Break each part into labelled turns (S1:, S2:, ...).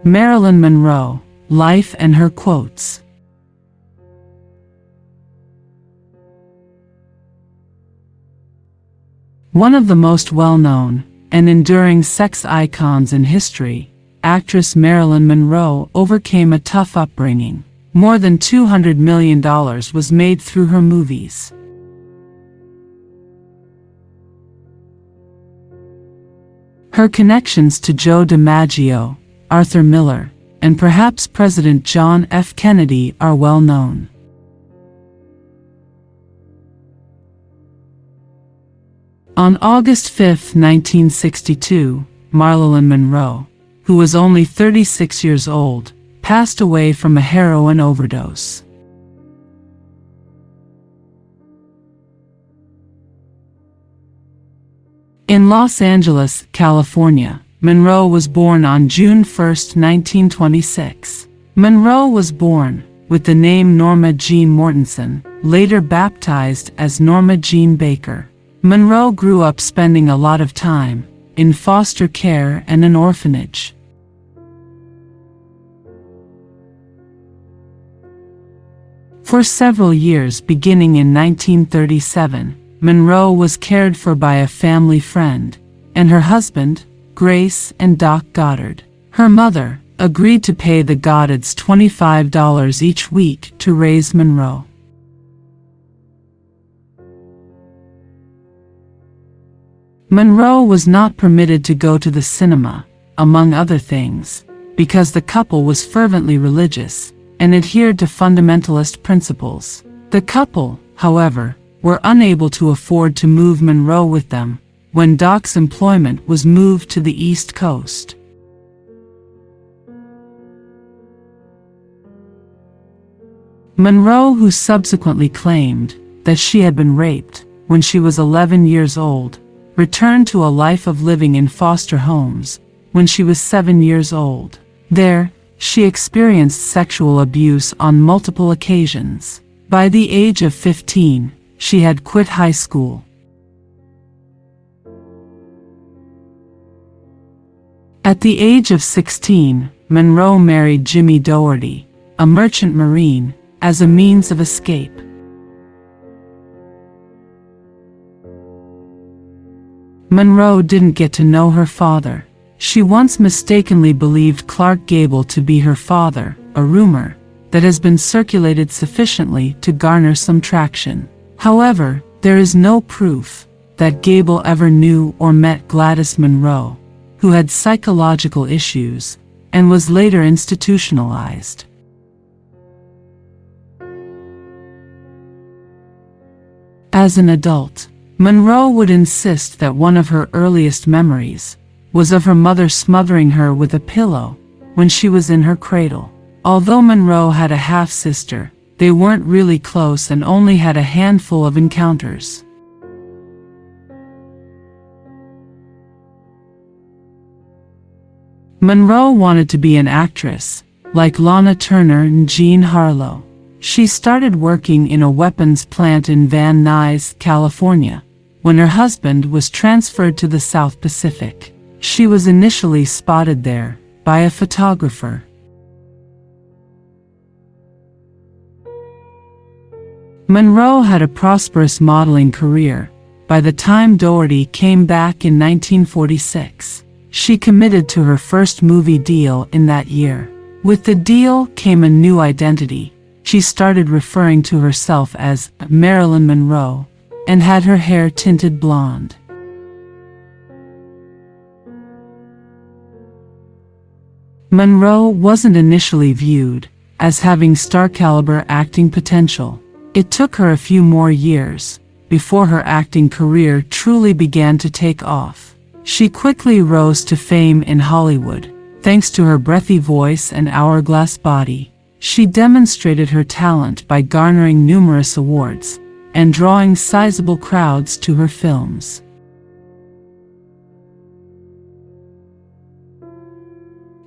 S1: Marilyn Monroe, Life and Her Quotes. One of the most well-known and enduring sex icons in history, actress Marilyn Monroe overcame a tough upbringing. More than $200 million was made through her movies. Her connections to Joe DiMaggio, Arthur Miller, and perhaps President John F. Kennedy are well known. On August 5, 1962, Marilyn Monroe, who was only 36 years old, passed away from a heroin overdose. In Los Angeles, California, Monroe was born on June 1, 1926. Monroe was born with the name Norma Jean Mortensen, later baptized as Norma Jean Baker. Monroe grew up spending a lot of time in foster care and an orphanage. For several years beginning in 1937, Monroe was cared for by a family friend and her husband, Grace and Doc Goddard. Her mother agreed to pay the Goddards $25 each week to raise Monroe. Monroe was not permitted to go to the cinema, among other things, because the couple was fervently religious and adhered to fundamentalist principles. The couple, however, were unable to afford to move Monroe with them when Doc's employment was moved to the East Coast. Monroe, who subsequently claimed that she had been raped when she was 11 years old, returned to a life of living in foster homes when she was 7 years old. There, she experienced sexual abuse on multiple occasions. By the age of 15, she had quit high school. At the age of 16, Monroe married Jimmy Doherty, a merchant marine, as a means of escape. Monroe didn't get to know her father. She once mistakenly believed Clark Gable to be her father, a rumor that has been circulated sufficiently to garner some traction. However, there is no proof that Gable ever knew or met Gladys Monroe, who had psychological issues and was later institutionalized. As an adult, Monroe would insist that one of her earliest memories was of her mother smothering her with a pillow when she was in her cradle. Although Monroe had a half-sister, they weren't really close and only had a handful of encounters. Monroe wanted to be an actress, like Lana Turner and Jean Harlow. She started working in a weapons plant in Van Nuys, California, when her husband was transferred to the South Pacific. She was initially spotted there by a photographer. Monroe had a prosperous modeling career. By the time Doherty came back in 1946, she committed to her first movie deal in that year. With the deal came a new identity. She started referring to herself as Marilyn Monroe and had her hair tinted blonde. Monroe wasn't initially viewed as having star-caliber acting potential. It took her a few more years before her acting career truly began to take off. She quickly rose to fame in Hollywood, thanks to her breathy voice and hourglass body. She demonstrated her talent by garnering numerous awards and drawing sizable crowds to her films.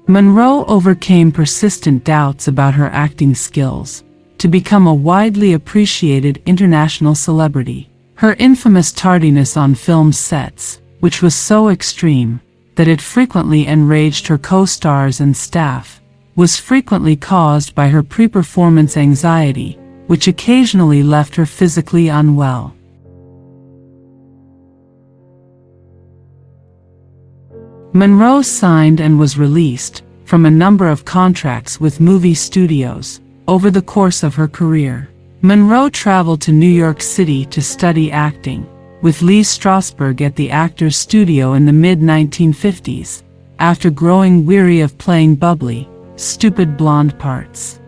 S1: Monroe overcame persistent doubts about her acting skills to become a widely appreciated international celebrity. Her infamous tardiness on film sets, which was so extreme, that it frequently enraged her co-stars and staff, was frequently caused by her pre-performance anxiety, which occasionally left her physically unwell. Monroe signed and was released from a number of contracts with movie studios over the course of her career. Monroe traveled to New York City to study acting with Lee Strasberg at the Actors Studio in the mid-1950s, after growing weary of playing bubbly, stupid blonde parts.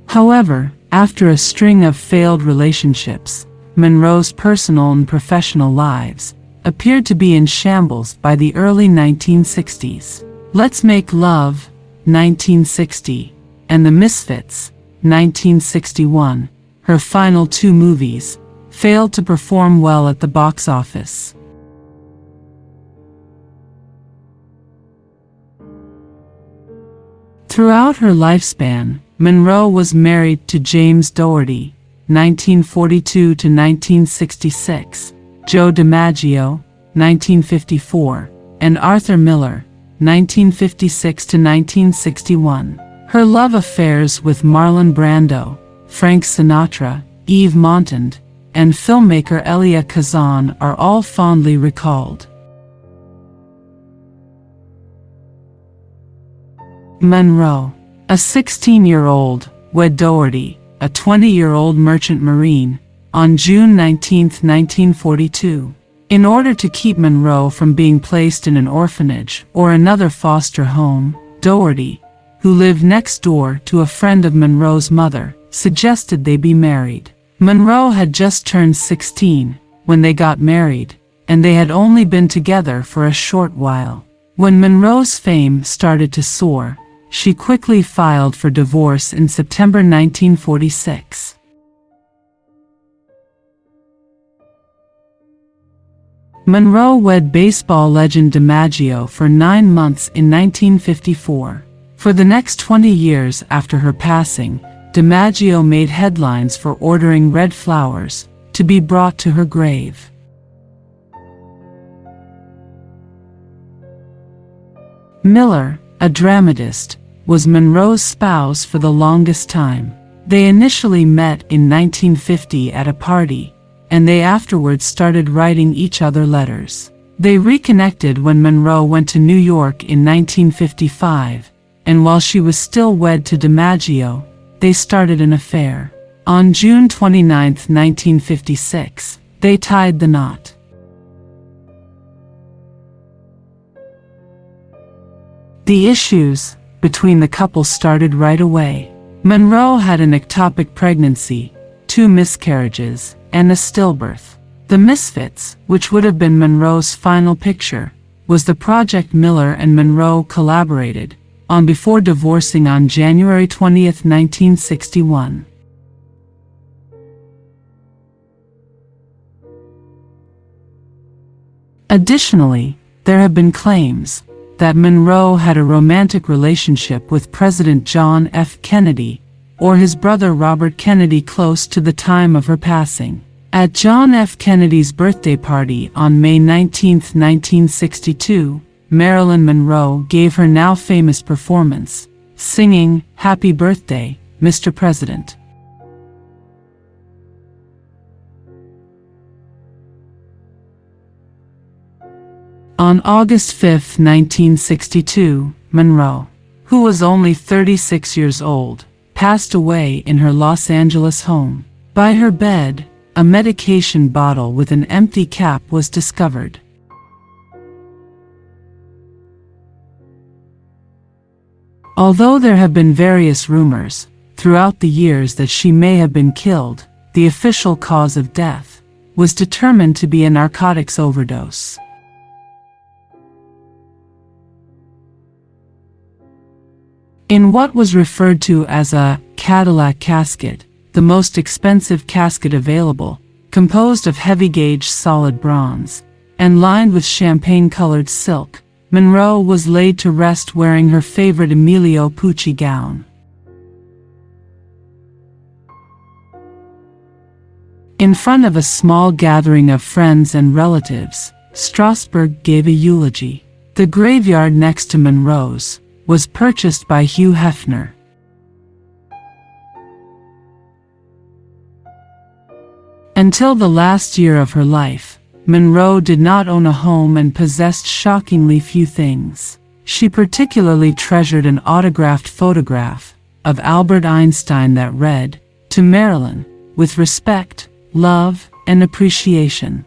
S1: However, after a string of failed relationships, Monroe's personal and professional lives appeared to be in shambles by the early 1960s. Let's Make Love, 1960, and The Misfits, 1961, her final two movies, failed to perform well at the box office. Throughout her lifespan, Monroe was married to James Dougherty, 1942 to 1966, Joe DiMaggio, 1954, and Arthur Miller, 1956 to 1961. Her love affairs with Marlon Brando, Frank Sinatra, Eve Montand, and filmmaker Elia Kazan are all fondly recalled. Monroe, a 16-year-old, wed Dougherty, a 20-year-old merchant marine, on June 19, 1942. In order to keep Monroe from being placed in an orphanage or another foster home, Dougherty, who lived next door to a friend of Monroe's mother, suggested they be married. Monroe had just turned 16 when they got married, and they had only been together for a short while. When Monroe's fame started to soar, she quickly filed for divorce in September 1946. Monroe wed baseball legend DiMaggio for 9 months in 1954. For the next 20 years after her passing, DiMaggio made headlines for ordering red flowers to be brought to her grave. Miller, a dramatist, was Monroe's spouse for the longest time. They initially met in 1950 at a party, and they afterwards started writing each other letters. They reconnected when Monroe went to New York in 1955, and while she was still wed to DiMaggio, they started an affair. On June 29, 1956, they tied the knot. The issues between the couple started right away. Monroe had an ectopic pregnancy, 2 miscarriages, and a stillbirth. The Misfits, which would have been Monroe's final picture, was the project Miller and Monroe collaborated on before divorcing on January 20, 1961. Additionally, there have been claims that Monroe had a romantic relationship with President John F. Kennedy or his brother Robert Kennedy close to the time of her passing. At John F. Kennedy's birthday party on May 19, 1962, Marilyn Monroe gave her now famous performance, singing "Happy Birthday, Mr. President." On August 5, 1962, Monroe, who was only 36 years old, passed away in her Los Angeles home. By her bed, a medication bottle with an empty cap was discovered. Although there have been various rumors throughout the years that she may have been killed, the official cause of death was determined to be a narcotics overdose. In what was referred to as a Cadillac casket, the most expensive casket available, composed of heavy-gauge solid bronze, and lined with champagne-colored silk, Monroe was laid to rest wearing her favorite Emilio Pucci gown. In front of a small gathering of friends and relatives, Strasberg gave a eulogy. The graveyard next to Monroe's was purchased by Hugh Hefner. Until the last year of her life, Monroe did not own a home and possessed shockingly few things. She particularly treasured an autographed photograph of Albert Einstein that read, "To Marilyn, with respect, love, and appreciation."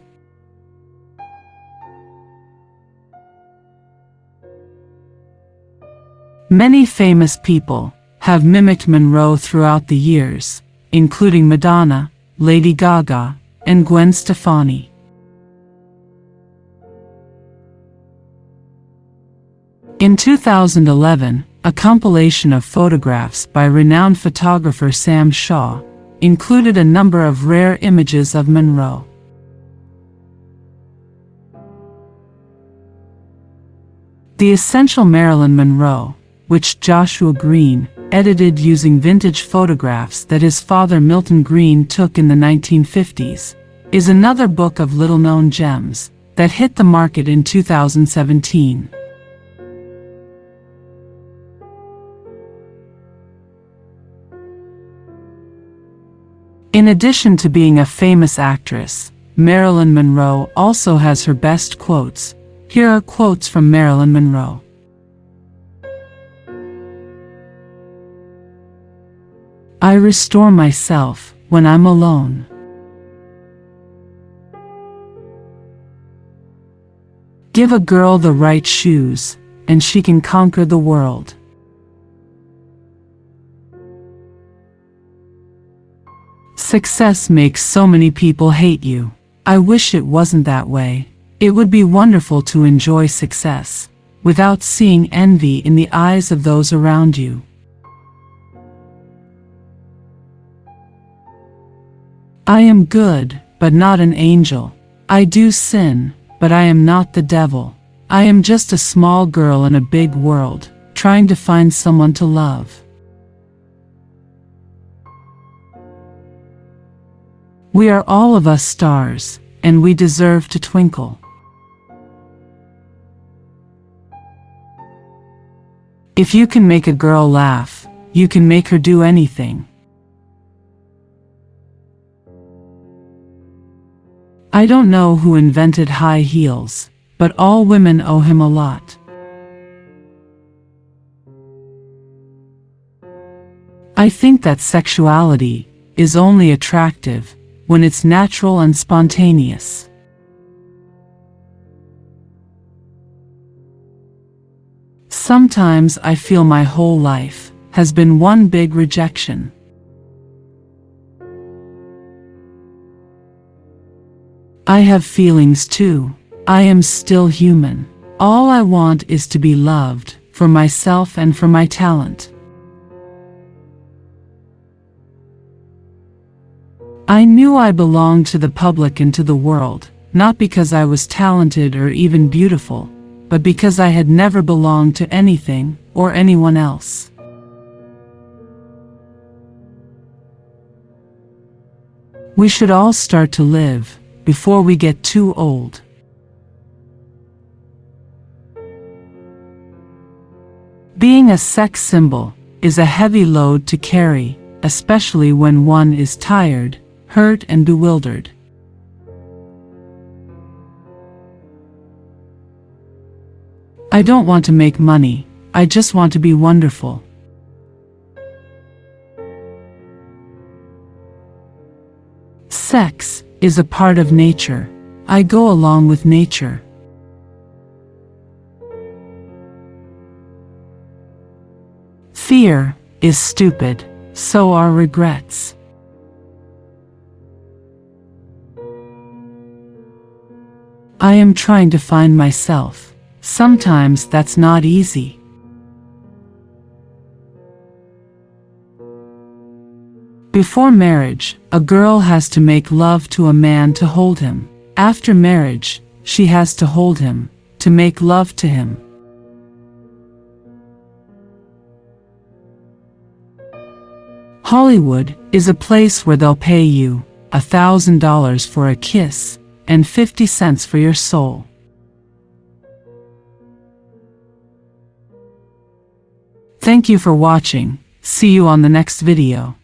S1: Many famous people have mimicked Monroe throughout the years, including Madonna, Lady Gaga, and Gwen Stefani. In 2011, a compilation of photographs by renowned photographer Sam Shaw included a number of rare images of Monroe. The Essential Marilyn Monroe, which Joshua Green edited using vintage photographs that his father Milton Green took in the 1950s, is another book of little-known gems that hit the market in 2017. In addition to being a famous actress, Marilyn Monroe also has her best quotes. Here are quotes from Marilyn Monroe. "I restore myself when I'm alone. Give a girl the right shoes, and she can conquer the world. Success makes so many people hate you. I wish it wasn't that way. It would be wonderful to enjoy success without seeing envy in the eyes of those around you. I am good, but not an angel. I do sin, but I am not the devil. I am just a small girl in a big world, trying to find someone to love. We are all of us stars, and we deserve to twinkle. If you can make a girl laugh, you can make her do anything. I don't know who invented high heels, but all women owe him a lot. I think that sexuality is only attractive when it's natural and spontaneous. Sometimes I feel my whole life has been one big rejection. I have feelings too. I am still human. All I want is to be loved for myself and for my talent. I knew I belonged to the public and to the world, not because I was talented or even beautiful, but because I had never belonged to anything or anyone else. We should all start to live before we get too old. Being a sex symbol is a heavy load to carry, especially when one is tired, hurt, and bewildered. I don't want to make money, I just want to be wonderful. Sex is a part of nature. I go along with nature. Fear is stupid, so are regrets. I am trying to find myself. Sometimes that's not easy. Before marriage, a girl has to make love to a man to hold him. After marriage, she has to hold him, to make love to him. Hollywood is a place where they'll pay you $1,000 for a kiss, and 50 cents for your soul. Thank you for watching. See you on the next video.